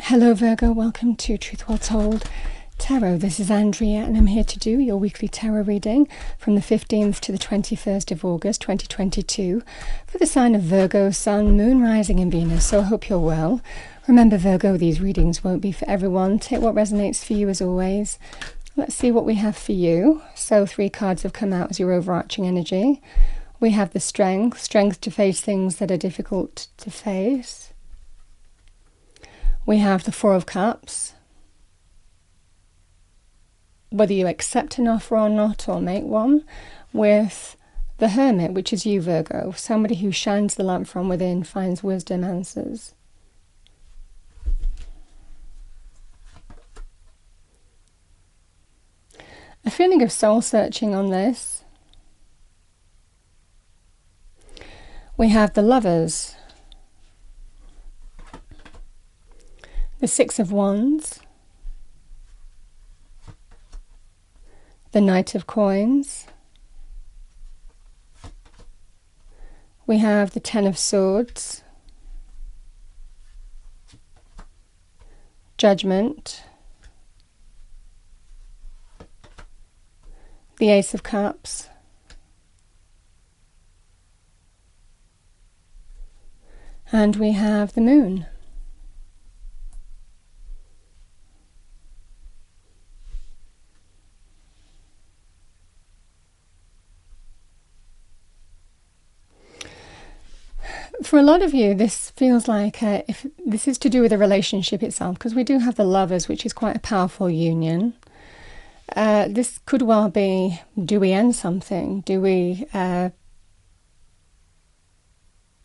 Hello Virgo, welcome to Truth Well Told Tarot. This is Andrea and I'm here to do your weekly tarot reading from the 15th to the 21st of August 2022 for the sign of Virgo, Sun, Moon, Rising and Venus. So I hope you're well. Remember Virgo, these readings won't be for everyone. Take what resonates for you as always. Let's see what we have for you. So 3 cards have come out as your overarching energy. We have the strength to face things that are difficult to face. We have the 4 of Cups. Whether you accept an offer or not, or make one. With the Hermit, which is you, Virgo. Somebody who shines the lamp from within, finds wisdom, answers. A feeling of soul searching on this. We have the Lovers. The 6 of Wands, the Knight of Coins, we have the 10 of Swords, Judgment, the Ace of Cups, and we have the Moon. For a lot of you, this feels like, if this is to do with the relationship itself, because we do have the Lovers, which is quite a powerful union. This could well be, do we end something? Do we,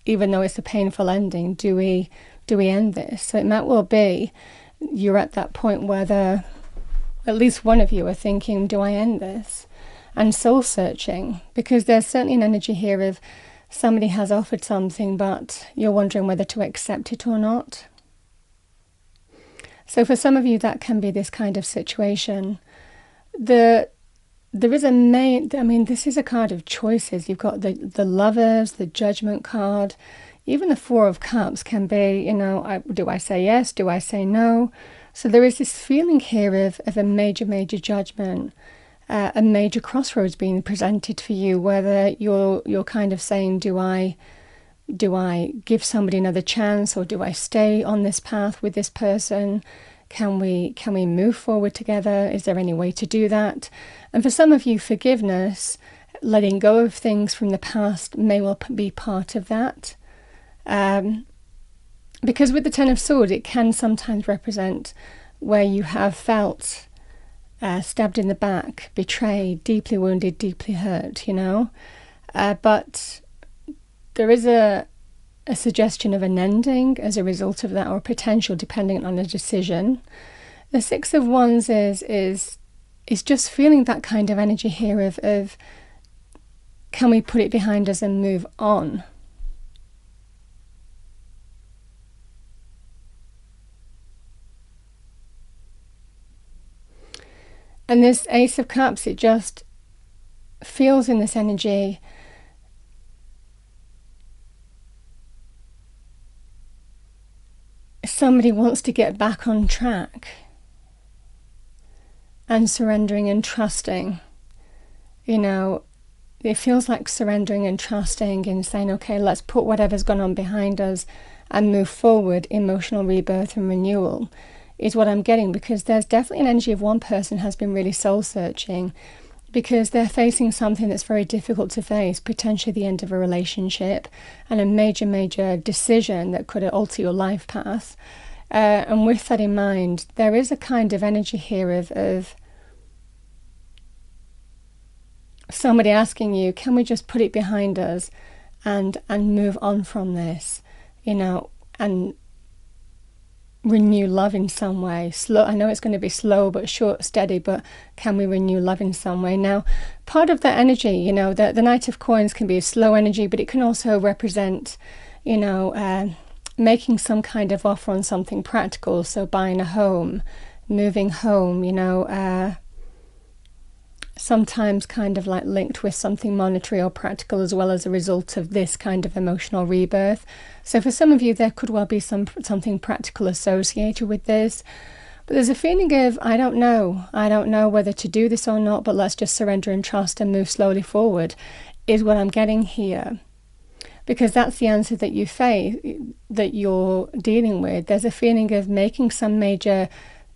even though it's a painful ending, do we end this? So it might well be you're at that point where at least one of you are thinking, do I end this? And soul searching, because there's certainly an energy here of somebody has offered something, but you're wondering whether to accept it or not. So for some of you, that can be this kind of situation. There is this is a card of choices. You've got the Lovers, the Judgment card, even the 4 of Cups can be, do I say yes? Do I say no? So there is this feeling here of a major judgment. A major crossroads being presented for you, whether you're kind of saying, do I give somebody another chance, or do I stay on this path with this person? Can we move forward together? Is there any way to do that? And for some of you, forgiveness, letting go of things from the past may well be part of that. Because with the 10 of Swords, it can sometimes represent where you have felt stabbed in the back, betrayed, deeply wounded, deeply hurt, but there is a suggestion of an ending as a result of that, or potential depending on a decision. The 6 of Wands is just feeling that kind of energy here of can we put it behind us and move on? And this Ace of Cups, it just feels in this energy somebody wants to get back on track and surrendering and trusting. It feels like surrendering and trusting and saying, okay, let's put whatever's gone on behind us and move forward. Emotional rebirth and renewal is what I'm getting, because there's definitely an energy of one person has been really soul searching because they're facing something that's very difficult to face, potentially the end of a relationship and a major decision that could alter your life path. And with that in mind, there is a kind of energy here of somebody asking you, can we just put it behind us and move on from this, and renew love in some way. Slow, I know it's going to be slow but short, steady, but can we renew love in some way? Now, part of that energy, the Knight of Coins can be a slow energy, but it can also represent, making some kind of offer on something practical. So buying a home, moving home, sometimes kind of like linked with something monetary or practical as well as a result of this kind of emotional rebirth. So for some of you, there could well be something practical associated with this. But there's a feeling of, I don't know whether to do this or not, but let's just surrender and trust and move slowly forward, is what I'm getting here. Because that's the answer that you face, that you're dealing with. There's a feeling of making some major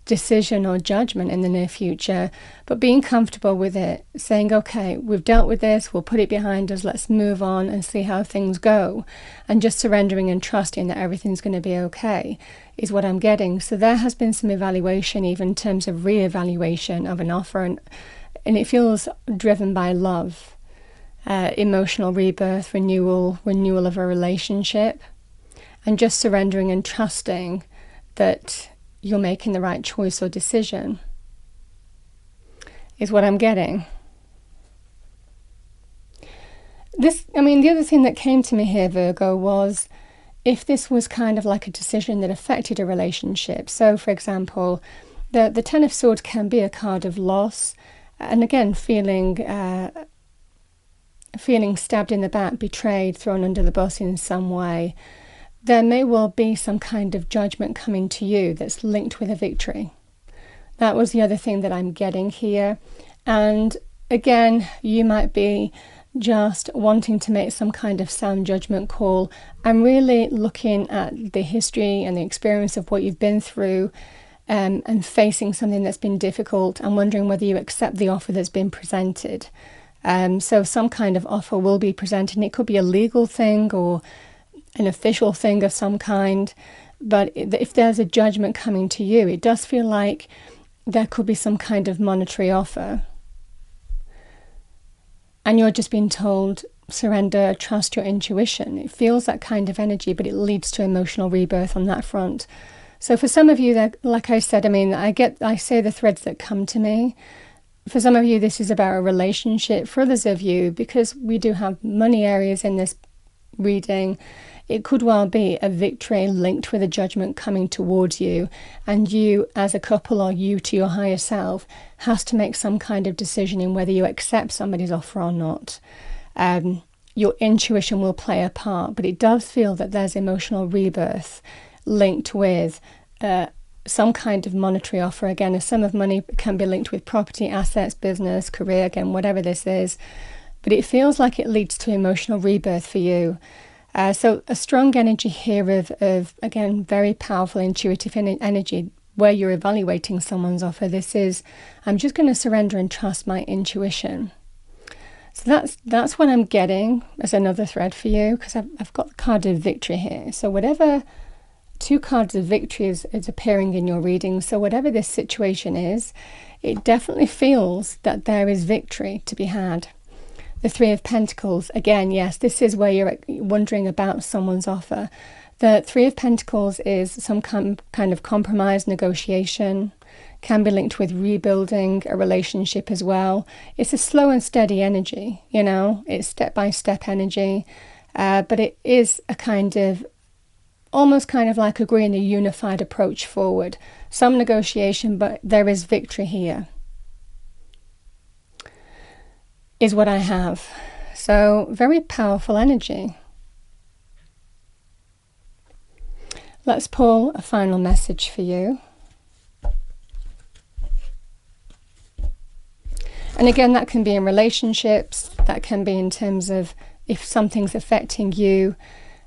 decision or judgment in the near future, but being comfortable with it, saying, okay, we've dealt with this, we'll put it behind us, let's move on and see how things go, and just surrendering and trusting that everything's going to be okay is what I'm getting. So there has been some evaluation, even in terms of re-evaluation of an offer, and it feels driven by love, emotional rebirth, renewal of a relationship, and just surrendering and trusting that you're making the right choice or decision is what I'm getting. The other thing that came to me here, Virgo, was if this was kind of like a decision that affected a relationship. So, for example, the Ten of Swords can be a card of loss, and again, feeling stabbed in the back, betrayed, thrown under the bus in some way. There may well be some kind of judgment coming to you that's linked with a victory. That was the other thing that I'm getting here. And again, you might be just wanting to make some kind of sound judgment call. I'm really looking at the history and the experience of what you've been through, and facing something that's been difficult and wondering whether you accept the offer that's been presented. So some kind of offer will be presented, and it could be a legal thing or an official thing of some kind, but if there's a judgment coming to you, it does feel like there could be some kind of monetary offer, and you're just being told, surrender, trust your intuition. It feels that kind of energy, but it leads to emotional rebirth on that front. So for some of you, that, like I said, I say the threads that come to me. For some of you, this is about a relationship. For others of you, because we do have money areas in this reading, it could well be a victory linked with a judgment coming towards you, and you as a couple, or you to your higher self, has to make some kind of decision in whether you accept somebody's offer or not. Your intuition will play a part, but it does feel that there's emotional rebirth linked with some kind of monetary offer. Again, a sum of money can be linked with property, assets, business, career, again, whatever this is. But it feels like it leads to emotional rebirth for you. So a strong energy here of, again, very powerful intuitive energy where you're evaluating someone's offer. This is, I'm just going to surrender and trust my intuition. So that's what I'm getting as another thread for you, because I've got the card of victory here. So whatever two cards of victory is appearing in your reading, so whatever this situation is, it definitely feels that there is victory to be had. The Three of Pentacles, again, yes, this is where you're wondering about someone's offer. The Three of Pentacles is some kind of compromise, negotiation, can be linked with rebuilding a relationship as well. It's a slow and steady energy, it's step-by-step energy, but it is a kind of, almost kind of like agreeing a unified approach forward. Some negotiation, but there is victory here, is what I have. So very powerful energy. Let's pull a final message for you. And again, that can be in relationships, that can be in terms of if something's affecting you.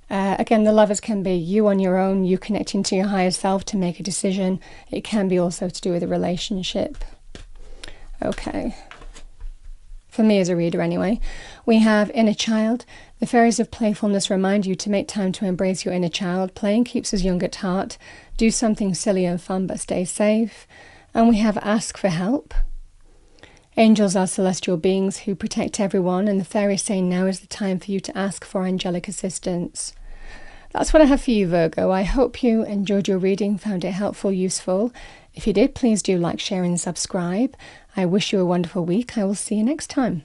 Again, the Lovers can be you on your own, you connecting to your higher self to make a decision. It can be also to do with a relationship. Okay. For me as a reader anyway. We have inner child. The fairies of playfulness remind you to make time to embrace your inner child. Playing keeps us young at heart. Do something silly and fun, but stay safe. And we have ask for help. Angels are celestial beings who protect everyone, and the fairies say now is the time for you to ask for angelic assistance. That's what I have for you, Virgo. I hope you enjoyed your reading, found it helpful, useful. If you did, please do like, share and subscribe. I wish you a wonderful week. I will see you next time.